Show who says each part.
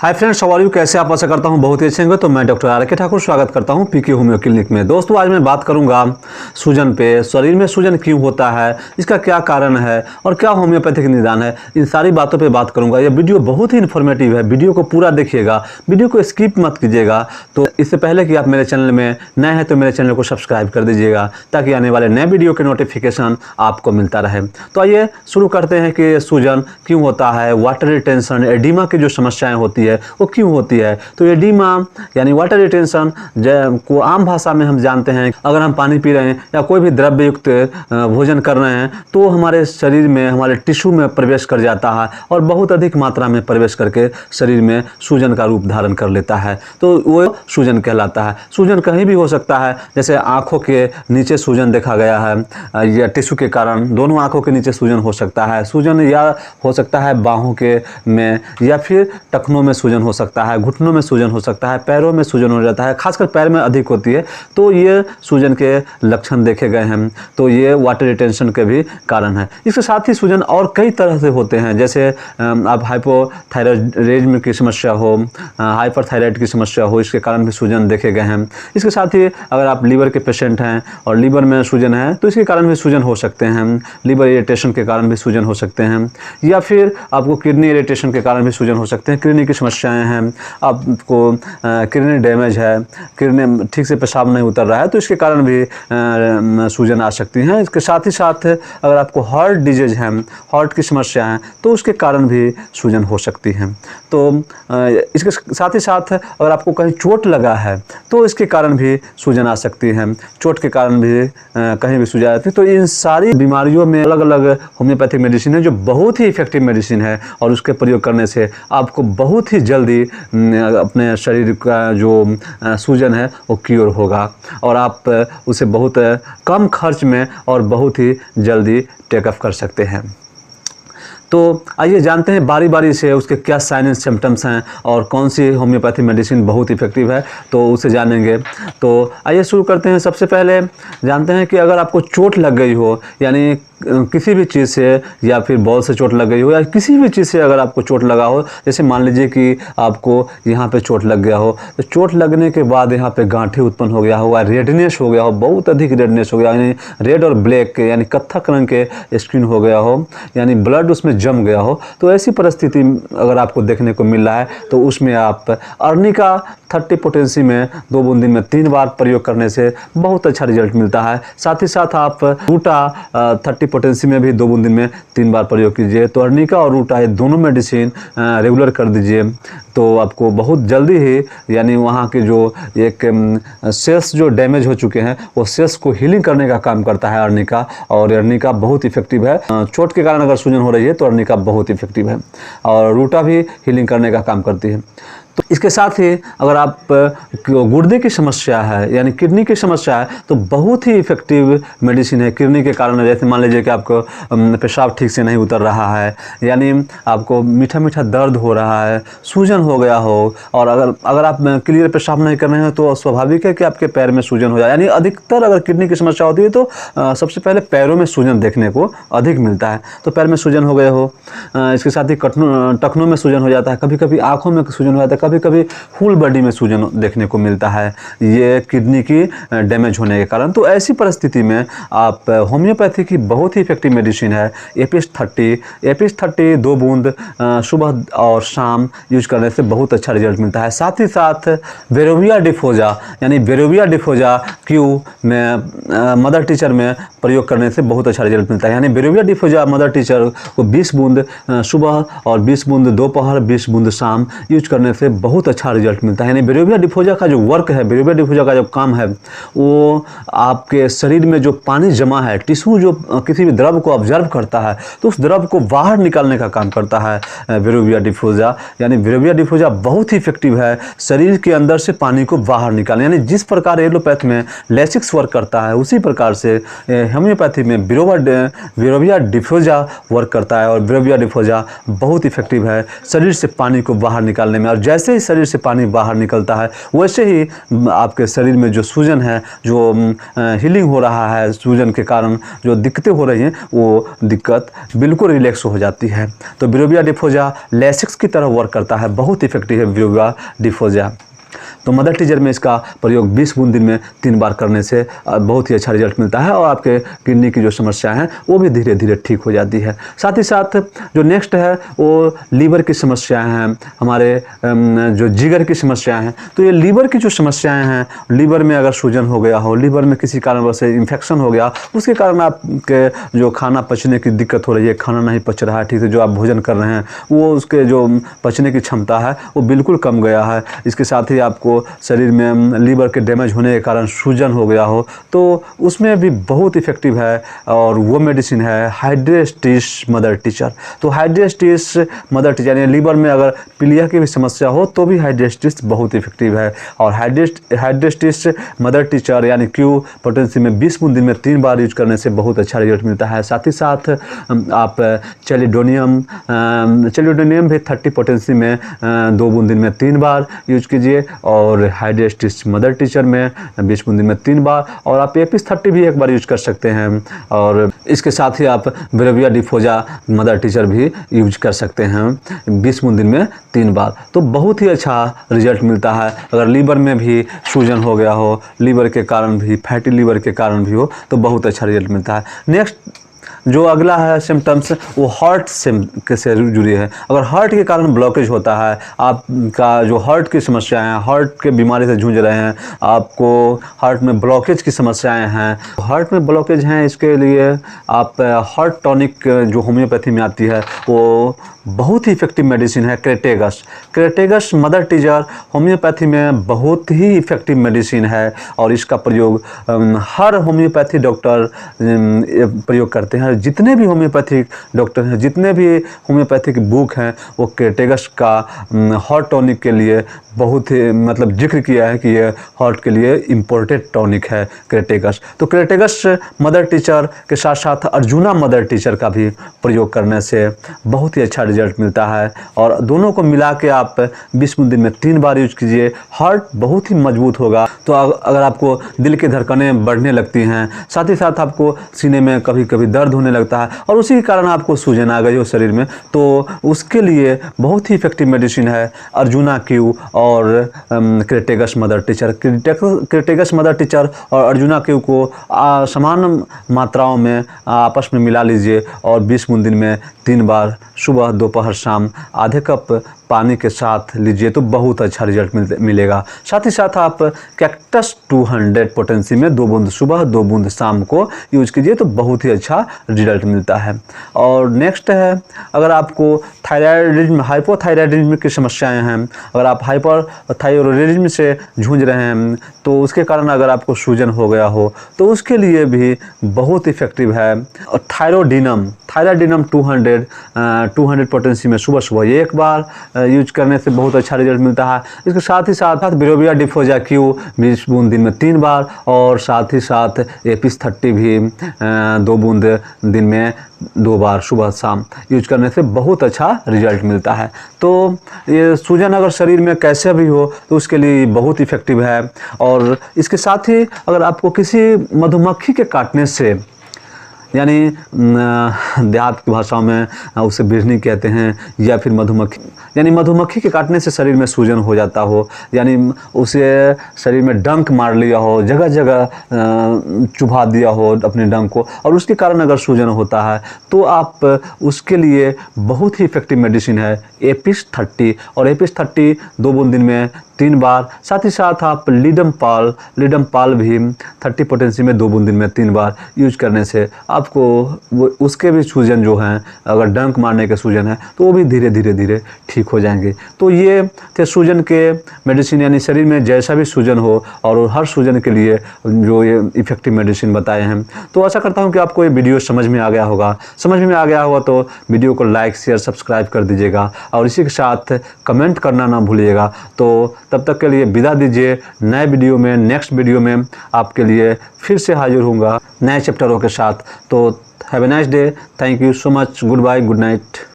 Speaker 1: Hi friends, how are you? कैसे आप? आशा करता हूं बहुत ही अच्छे होंगे। तो मैं डॉक्टर आर के ठाकुर स्वागत करता हूं पीके होम्यो क्लिनिक में। दोस्तों, आज मैं बात करूंगा सूजन पे। शरीर में सूजन क्यों होता है, इसका क्या कारण है और क्या होम्योपैथिक निदान है, इन सारी बातों पे बात करूंगा। यह वीडियो बहुत ही इन्फॉर्मेटिव है, वीडियो को पूरा देखिएगा, वीडियो को स्किप मत कीजिएगा। तो इससे पहले कि आप मेरे चैनल में नए हैं तो मेरे चैनल को सब्सक्राइब कर दीजिएगा ताकि आने वाले नए वीडियो के नोटिफिकेशन आपको मिलता रहे। तो आइए शुरू करते हैं कि सूजन क्यों होता है, वाटर रिटेंशन, एडिमा की जो समस्याएं होती है वो क्यों होती है। तो एडिमा यानी वाटर रिटेंशन को आम भाषा में हम जानते हैं, अगर हम पानी पी रहे हैं या कोई भी द्रव्य युक्त भोजन कर रहे हैं तो हमारे शरीर में, हमारे टिश्यू में प्रवेश कर जाता है और बहुत अधिक मात्रा में प्रवेश करके शरीर में सूजन का रूप धारण कर लेता है। तो वो सूजन कहलाता है। सूजन कहीं भी हो सकता है, जैसे आंखों के नीचे सूजन देखा गया है या टिश्यू के कारण दोनों आंखों के नीचे सूजन हो सकता है। सूजन या हो सकता है बाहों के में, या फिर टखनों में सूजन हो सकता है, घुटनों में सूजन हो सकता है, पैरों में सूजन हो जाता है, खासकर पैर में अधिक होती है। तो ये सूजन के लक्षण देखे गए हैं। तो ये वाटर रिटेंशन के भी कारण है। इसके साथ ही सूजन और कई तरह से होते हैं, जैसे आप हाइपोथायराइडिज्म की समस्या हो, हाइपरथायराइड की समस्या हो, इसके कारण भी सूजन देखे गए हैं। इसके साथ ही अगर आप लीवर के पेशेंट हैं और लीवर में सूजन है तो इसके कारण भी सूजन हो सकते हैं। लीवर इरिटेशन के कारण भी सूजन हो सकते हैं, या फिर आपको किडनी इरिटेशन के कारण भी सूजन हो सकते हैं। किडनी की समस्याएं हैं, आपको किडनी डैमेज है, किडनी ठीक से पेशाब नहीं उतर रहा है तो इसके कारण भी सूजन आ सकती हैं। इसके साथ ही साथ अगर आपको हार्ट डिजीज है, हार्ट की समस्या है तो उसके कारण भी सूजन हो सकती है। तो इसके साथ ही साथ अगर आपको कहीं चोट लगा है तो इसके कारण भी सूजन आ सकती है। चोट के कारण भी कहीं भी सूजन आती है। तो इन सारी बीमारियों में अलग अलग होम्योपैथिक मेडिसिन है जो बहुत ही इफेक्टिव मेडिसिन है और उसके प्रयोग करने से आपको बहुत ही जल्दी अपने शरीर का जो सूजन है वो क्योर होगा और आप उसे बहुत कम खर्च में और बहुत ही जल्दी टेकअप कर सकते हैं। तो आइए जानते हैं बारी बारी से उसके क्या साइन एंड सिम्टम्स हैं और कौन सी होम्योपैथी मेडिसिन बहुत इफेक्टिव है, तो उसे जानेंगे। तो आइए शुरू करते हैं। सबसे पहले जानते हैं कि अगर आपको चोट लग गई हो, यानी किसी भी चीज़ से, या फिर बॉल से चोट लग गई हो, या किसी भी चीज़ से अगर आपको चोट लगा हो, जैसे मान लीजिए कि आपको यहाँ पे चोट लग गया हो, तो चोट लगने के बाद यहाँ पे गांठें उत्पन्न हो गया हो, रेडनेस हो गया हो, बहुत अधिक रेडनेस हो गया, यानी रेड और ब्लैक यानी कत्थक रंग के स्किन हो गया हो, यानी ब्लड उसमें जम गया हो, तो ऐसी परिस्थिति अगर आपको देखने को मिल रहा है तो उसमें आप अर्निका 30 पोटेंसी में 2 बूंद दिन में 3 बार प्रयोग करने से बहुत अच्छा रिजल्ट मिलता है। साथ ही साथ आप रूटा 30 पोटेंसी में भी 2 बूंद दिन में 3 बार प्रयोग कीजिए। तो अर्निका और रूटा ये दोनों मेडिसिन रेगुलर कर दीजिए तो आपको बहुत जल्दी ही, यानी वहाँ के जो एक सेल्स जो डैमेज हो चुके हैं वो सेल्स को हीलिंग करने का काम करता है अर्निका, और अर्निका बहुत इफेक्टिव है। चोट के कारण अगर सूजन हो रही है तो अर्निका बहुत इफेक्टिव है, और रूटा भी हीलिंग करने का काम करती है। तो इसके साथ ही अगर आप गुर्दे की समस्या है, यानी किडनी की समस्या है, तो बहुत ही इफेक्टिव मेडिसिन है किडनी के कारण। जैसे मान लीजिए कि आपको पेशाब ठीक से नहीं उतर रहा है, यानी आपको मीठा मीठा दर्द हो रहा है, सूजन हो गया हो, और अगर आप क्लियर पेशाब नहीं कर रहे हैं तो स्वाभाविक है कि आपके पैर में सूजन हो जाए। यानी अधिकतर अगर किडनी की समस्या होती है तो सबसे पहले पैरों में सूजन देखने को अधिक मिलता है। तो पैर में सूजन हो गए हो, इसके साथ ही टखनों में सूजन हो जाता है, कभी कभी आँखों में सूजन हो जाता है, कभी कभी फुल बॉडी में सूजन देखने को मिलता है, ये किडनी की डैमेज होने के कारण। तो ऐसी परिस्थिति में आप होम्योपैथी की बहुत ही इफेक्टिव मेडिसिन है एपिस 30 2 बूंद सुबह और शाम यूज करने से बहुत अच्छा रिजल्ट मिलता है। साथ ही साथ वेरोविया डिफोजा, यानी वेरोविया डिफोजा क्यू में मदर टीचर में प्रयोग करने से बहुत अच्छा रिजल्ट मिलता है। यानी वेरोविया डिफोजा मदर टीचर को 20 बूंद सुबह और 20 बूंद दोपहर, 20 बूंद शाम यूज करने से बहुत अच्छा रिजल्ट मिलता है। यानी वेरोविया डिफोजा का जो वर्क है, वेरोविया डिफोजा का जो काम है, वो आपके शरीर में जो पानी जमा है, टिश्यू जो किसी भी द्रव को ऑब्जर्व करता है तो उस द्रव को बाहर निकालने का काम करता है वेरोविया डिफोजा। यानी वेरोविया डिफोजा बहुत ही इफेक्टिव है शरीर के अंदर से पानी को बाहर निकालने। यानी जिस प्रकार एलोपैथ में लेसिक्स वर्क करता है उसी प्रकार से होम्योपैथी में वेरोविया डिफोजा वर्क करता है, और वेरोविया डिफोजा बहुत इफेक्टिव है शरीर से पानी को बाहर निकालने में। और जैसे जैसे ही शरीर से पानी बाहर निकलता है वैसे ही आपके शरीर में जो सूजन है, जो हीलिंग हो रहा है, सूजन के कारण जो दिक्कतें हो रही हैं वो दिक्कत बिल्कुल रिलैक्स हो जाती है। तो बिरोबिया डिफोजा लेसिक्स की तरह वर्क करता है, बहुत इफेक्टिव है बिरोबिया डिफोजा। तो मदर टीचर में इसका प्रयोग 20 बूंद दिन में 3 बार करने से बहुत ही अच्छा रिजल्ट मिलता है और आपके किडनी की जो समस्या हैं वो भी धीरे धीरे ठीक हो जाती है। साथ ही साथ जो नेक्स्ट है वो लीवर की समस्याएं हैं, हमारे जो जिगर की समस्याएं हैं। तो ये लीवर की जो समस्याएं हैं, लीवर में अगर सूजन हो गया हो, लीवर में किसी कारणवश से इन्फेक्शन हो गया, उसके कारण आपके जो खाना पचने की दिक्कत हो रही है, खाना नहीं पच रहा है ठीक से, जो आप भोजन कर रहे हैं वो उसके जो पचने की क्षमता है वो बिल्कुल कम गया है। इसके साथ ही आपको शरीर में लीवर के डैमेज होने के कारण सूजन हो गया हो तो उसमें भी बहुत इफेक्टिव है और वो मेडिसिन है हाइड्रेस्टिस मदर टीचर। तो हाइड्रेस्टिस मदर टीचर यानी लीवर में अगर पीलिया की भी समस्या हो तो भी हाइड्रेस्टिस बहुत इफेक्टिव है। और हाइड्रेस्टिस मदर टीचर यानी क्यू पोटेंसी में 20 बूंद दिन में 3 बार यूज करने से बहुत अच्छा रिजल्ट मिलता है। साथ ही साथ आप चैलिडोनियम भी 30 पोटेंसी में 2 बूंद दिन में 3 बार यूज कीजिए और हाइड्रेस्टिस मदर टीचर में 20 बूंद दिन में 3 बार, और आप एपिस 30 भी एक बार यूज कर सकते हैं। और इसके साथ ही आप बिरोबिया डिफोजा मदर टीचर भी यूज कर सकते हैं 20 बूंद दिन में 3 बार। तो बहुत ही अच्छा रिजल्ट मिलता है। अगर लीवर में भी सूजन हो गया हो, लीवर के कारण भी, फैटी लीवर के कारण भी हो तो बहुत अच्छा रिजल्ट मिलता है। नेक्स्ट जो अगला है सिम्टम्स वो हार्ट से जुड़ी है। अगर हार्ट के कारण ब्लॉकेज होता है, आपका जो हार्ट की समस्याएं हैं, हार्ट के बीमारी से जूझ रहे हैं, आपको हार्ट में ब्लॉकेज की समस्याएं हैं, हार्ट में ब्लॉकेज हैं, इसके लिए आप हार्ट टॉनिक जो होम्योपैथी में आती है वो बहुत ही इफेक्टिव मेडिसिन है क्रेटेगस मदर टीचर होम्योपैथी में बहुत ही इफेक्टिव मेडिसिन है और इसका प्रयोग हर होम्योपैथी डॉक्टर प्रयोग करते हैं। जितने भी होम्योपैथिक डॉक्टर हैं, जितने भी होम्योपैथिक बुक हैं वो क्रेटेगस का हार्ट टॉनिक के लिए बहुत ही मतलब जिक्र किया है कि ये हार्ट के लिए इम्पोर्टेंट टॉनिक है क्रेटेगस। तो क्रेटेगस मदर टीचर के साथ साथ अर्जुना मदर टीचर का भी प्रयोग करने से बहुत ही अच्छा रिजल्ट मिलता है और दोनों को मिला के आप 20 दिन में 3 बार यूज कीजिए, हार्ट बहुत ही मजबूत होगा। तो अगर आपको दिल की धड़कनें बढ़ने लगती हैं, साथ ही साथ आपको सीने में कभी कभी दर्द होने लगता है और उसी के कारण आपको सूजन आ गई हो शरीर में, तो उसके लिए बहुत ही इफेक्टिव मेडिसिन है अर्जुना क्यू और Crataegus mother teacher. Crataegus mother teacher और अर्जुना क्यू को समान मात्राओं में आपस में मिला लीजिए और 20 दिन में 3 बार सुबह, दोपहर, शाम आधे कप पानी के साथ लीजिए तो बहुत अच्छा रिजल्ट मिलेगा। साथ ही साथ आप कैक्टस 200 पोटेंसी में 2 बूंद सुबह, 2 बूंद शाम को यूज कीजिए तो बहुत ही अच्छा रिजल्ट मिलता है। और नेक्स्ट है, अगर आपको थायराइडिज्म, हाइपोथायराइडिज्म की समस्याएं हैं, अगर आप हाइपरथायराइडिज्म से जूझ रहे हैं तो उसके कारण अगर आपको सूजन हो गया हो तो उसके लिए भी बहुत इफेक्टिव है थायरोडिनम 200 पोटेंसी में सुबह सुबह 1 बार यूज करने से बहुत अच्छा रिजल्ट मिलता है। इसके साथ ही साथ बिरोबिया डिफोजा क्यू 20 बूंद दिन में 3 बार और साथ ही साथ एपिस 30 भी 2 बूंद दिन में 2 बार सुबह शाम यूज करने से बहुत अच्छा रिजल्ट मिलता है। तो ये सूजन अगर शरीर में कैसे भी हो तो उसके लिए बहुत इफेक्टिव है। और इसके साथ ही अगर आपको किसी मधुमक्खी के काटने से, यानी देहात की भाषाओं में उसे बिजनी कहते हैं, या फिर मधुमक्खी के काटने से शरीर में सूजन हो जाता हो, यानी उसे शरीर में डंक मार लिया हो, जगह जगह चुभा दिया हो अपने डंक को और उसके कारण अगर सूजन होता है तो आप उसके लिए बहुत ही इफेक्टिव मेडिसिन है एपिस 30 और एपिस 30 2 बूंद दिन में 3 बार। साथ ही साथ आप लीडम पाल भी 30 पोटेंसी में 2 बूंद दिन में 3 बार यूज करने से आपको वो उसके भी सूजन जो हैं, अगर डंक मारने के सूजन है तो वो भी धीरे धीरे ठीक हो जाएंगे। तो ये थे सूजन के मेडिसिन, यानी शरीर में जैसा भी सूजन हो और हर सूजन के लिए जो ये इफेक्टिव मेडिसिन बताए हैं। तो आशा करता हूँ कि आपको ये वीडियो समझ में आ गया होगा। तो वीडियो को लाइक, शेयर, सब्सक्राइब कर दीजिएगा और इसी के साथ कमेंट करना ना भूलिएगा। तो तब तक के लिए विदा दीजिए। नए वीडियो में, नेक्स्ट वीडियो में आपके लिए फिर से हाजिर होऊंगा नए चैप्टरों के साथ। तो have a nice day, thank you so much, good bye, good night.